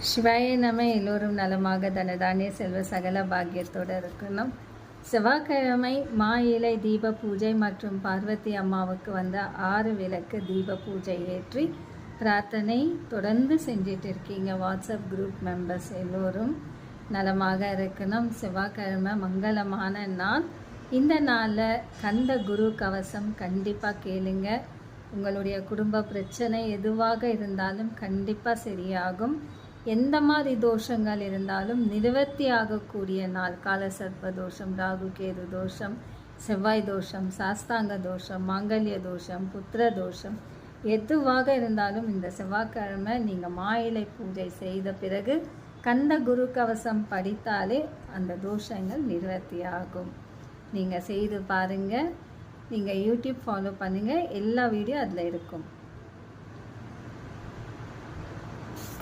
சிவாய நம்ம எல்லோரும் நலமாக தனதானிய செல்வ சகல பாக்கியத்தோடு இருக்கணும். செவ்வாய்க்கிழமை மா இலை தீப பூஜை மற்றும் பார்வதி அம்மாவுக்கு வந்த 6 விளக்கு தீப பூஜை ஏற்றி பிரார்த்தனை தொடர்ந்து செஞ்சிட்டு இருக்கீங்க. வாட்ஸ்அப் குரூப் மெம்பர்ஸ் எல்லோரும் நலமாக இருக்கணும். செவ்வாய்க்கிழமை மங்களமான நாள். இந்த நாளில் கந்த குரு கவசம் கண்டிப்பாக கேளுங்க. உங்களுடைய குடும்ப பிரச்சனை எதுவாக இருந்தாலும் கண்டிப்பாக சரியாகும். எந்த மாதிரி தோஷங்கள் இருந்தாலும் நிவர்த்தி ஆகக்கூடிய நாள். கால சர்ப்ப தோஷம், ராகு கேது தோஷம், செவ்வாய் தோஷம், சாஸ்தாங்க தோஷம், மாங்கல்ய தோஷம், புத்திர தோஷம் எதுவாக இருந்தாலும் இந்த செவ்வாய்க்கிழமை நீங்கள் மாயிலை பூஜை செய்த பிறகு கந்த குரு கவசம் படித்தாலே அந்த தோஷங்கள் நிவர்த்தி ஆகும். நீங்கள் செய்து பாருங்கள். நீங்கள் யூடியூப் ஃபாலோ பண்ணுங்கள். எல்லா வீடியோ அதில் இருக்கும்.